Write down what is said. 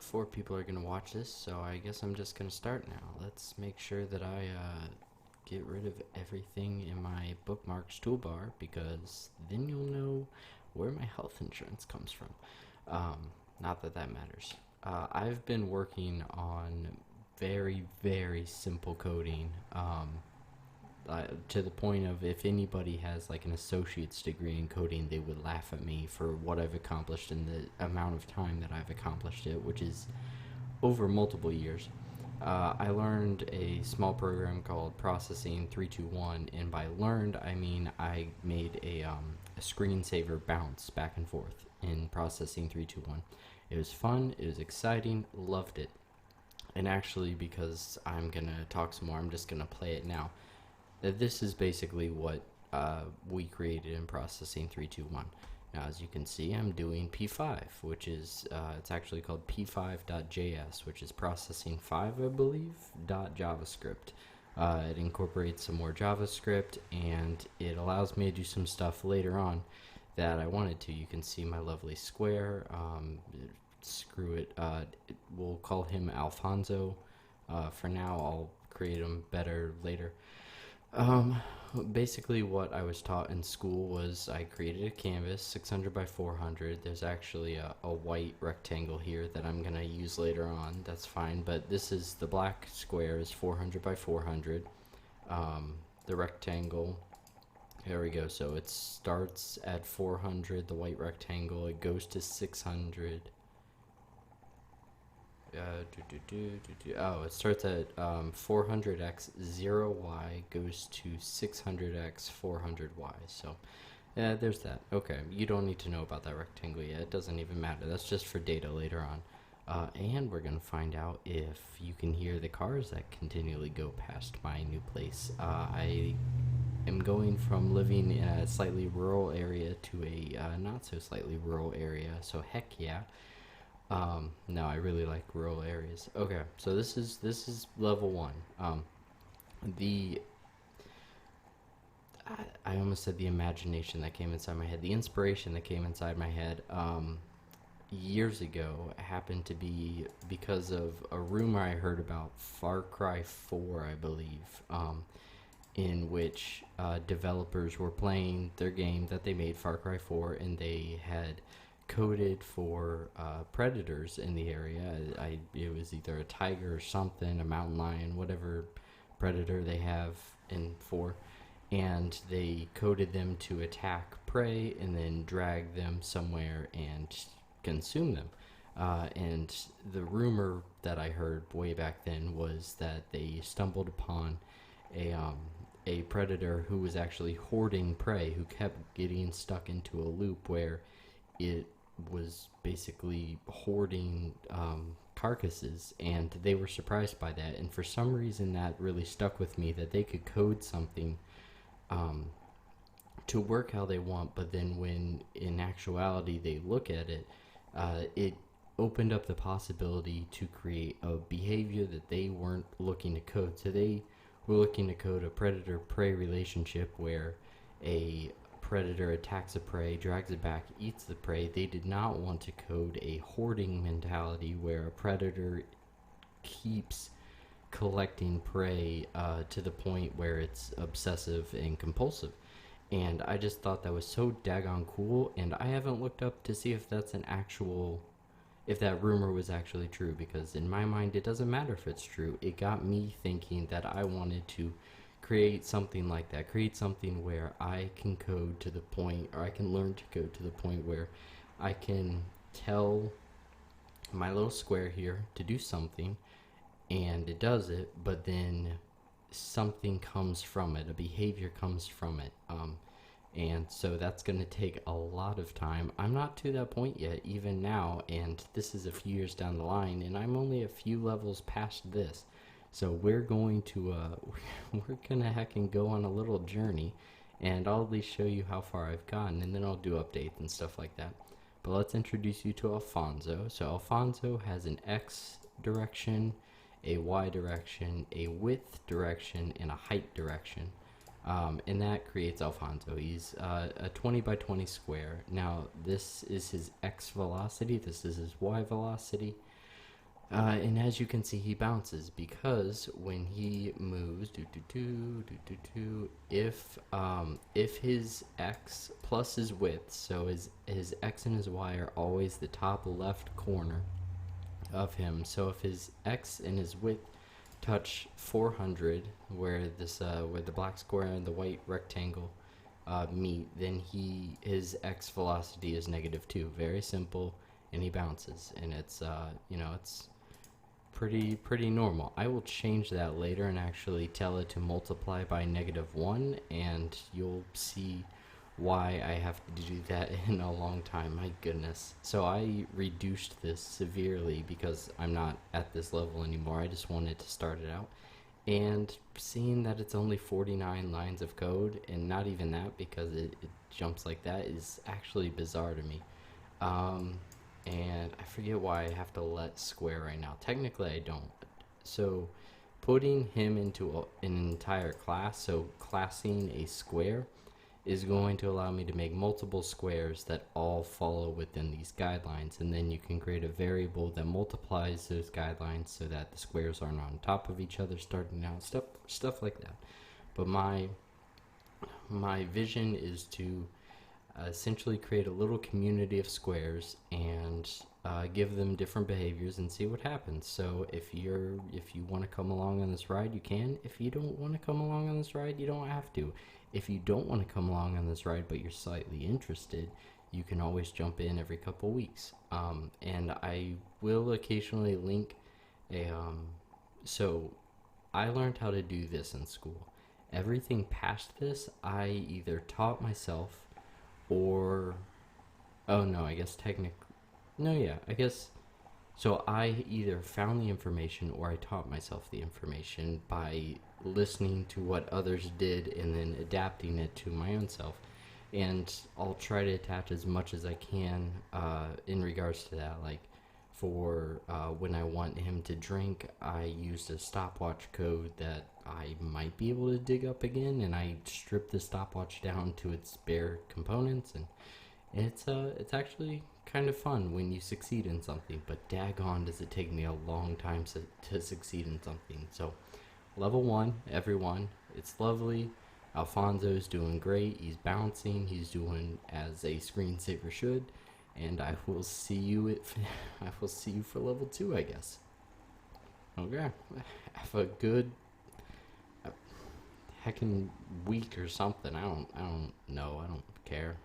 Four people are going to watch this, so I guess I'm just going to start now. Let's make sure that I get rid of everything in my bookmarks toolbar, because then you'll know where my health insurance comes from. Not that that matters. I've been working on very, very simple coding, to the point of, if anybody has like an associate's degree in coding, they would laugh at me for what I've accomplished in the amount of time that I've accomplished it, which is over multiple years. I learned a small program called Processing 321, and by learned, I mean I made a screensaver bounce back and forth in Processing 321. It was fun, it was exciting, loved it. And actually, because I'm going to talk some more, I'm just going to play it now. This is basically what we created in Processing 321. Now, as you can see, I'm doing P5, which is, it's actually called P5.JS, which is processing 5, I believe, .javascript. It incorporates some more JavaScript, and it allows me to do some stuff later on that I wanted to. You can see my lovely square. Screw it. We'll call him Alfonso. For now, I'll create him better later. Basically what I was taught in school was I created a canvas 600 by 400. There's actually a white rectangle here that I'm going to use later on. That's fine, but this is the black square is 400 by 400. The rectangle, there we go. So it starts at 400, the white rectangle. It goes to 600. It starts at 400x 0y goes to 600x 400y. So there's that. Okay, you don't need to know about that rectangle yet. It doesn't even matter. That's just for data later on. And we're going to find out if you can hear the cars that continually go past my new place. I am going from living in a slightly rural area to a not so slightly rural area. So heck yeah. No, I really like rural areas. Okay, so this is level 1. I almost said the imagination that came inside my head. The inspiration that came inside my head years ago happened to be because of a rumor I heard about Far Cry 4, I believe, in which developers were playing their game that they made, Far Cry 4, and they had coded for predators in the area. It was either a tiger or something, a mountain lion, whatever predator they have in 4, and they coded them to attack prey and then drag them somewhere and consume them. And the rumor that I heard way back then was that they stumbled upon a predator who was actually hoarding prey, who kept getting stuck into a loop where it was basically hoarding carcasses, and they were surprised by that. And for some reason that really stuck with me, that they could code something to work how they want, but then when in actuality they look at it, it opened up the possibility to create a behavior that they weren't looking to code. So they were looking to code a predator-prey relationship where a predator attacks a prey, drags it back, eats the prey. They did not want to code a hoarding mentality where a predator keeps collecting prey to the point where it's obsessive and compulsive. And I just thought that was so daggone cool, and I haven't looked up to see if that's if that rumor was actually true, because in my mind it doesn't matter if it's true. It got me thinking that I wanted to create something like that, create something where I can code to the point, or I can learn to code to the point where I can tell my little square here to do something, and it does it, but then something comes from it, a behavior comes from it, and so that's going to take a lot of time. I'm not to that point yet, even now, and this is a few years down the line, and I'm only a few levels past this. So we're going to heckin' go on a little journey, and I'll at least show you how far I've gotten, and then I'll do updates and stuff like that. But let's introduce you to Alfonso. So Alfonso has an X direction, a Y direction, a width direction, and a height direction. And that creates Alfonso. He's a 20 by 20 square. Now, this is his X velocity, this is his Y velocity. And as you can see, he bounces because when he moves, if his x plus his width, so his x and his y are always the top left corner of him. So if his x and his width touch 400, where the black square and the white rectangle meet, then his x velocity is -2. Very simple, and he bounces, and it's it's pretty normal. I will change that later and actually tell it to multiply by -1, and you'll see why I have to do that in a long time. My goodness. So I reduced this severely because I'm not at this level anymore. I just wanted to start it out. And seeing that it's only 49 lines of code, and not even that because it jumps like that, is actually bizarre to me. And I forget why I have to let square right now. Technically, I don't. So putting him into an entire class, so classing a square, is going to allow me to make multiple squares that all follow within these guidelines, and then you can create a variable that multiplies those guidelines so that the squares aren't on top of each other starting out, stuff like that. But my vision is to essentially create a little community of squares and give them different behaviors and see what happens. So if you want to come along on this ride, you can. If you don't want to come along on this ride, you don't have to. If you don't want to come along on this ride but you're slightly interested, you can always jump in every couple weeks. And I will occasionally link so I learned how to do this in school. Everything past this I either taught myself, or I guess so I either found the information or I taught myself the information by listening to what others did and then adapting it to my own self. And I'll try to attach as much as I can in regards to that. Like for when I want him to drink, I used a stopwatch code that I might be able to dig up again, and I stripped the stopwatch down to its bare components, and it's actually kind of fun when you succeed in something. But daggone does it take me a long time to succeed in something. So level 1, everyone, it's lovely. Alfonso's doing great. He's bouncing. He's doing as a screensaver should. And I will see you for level 2, I guess. Okay. Have a good heckin' week or something. I don't know. I don't care.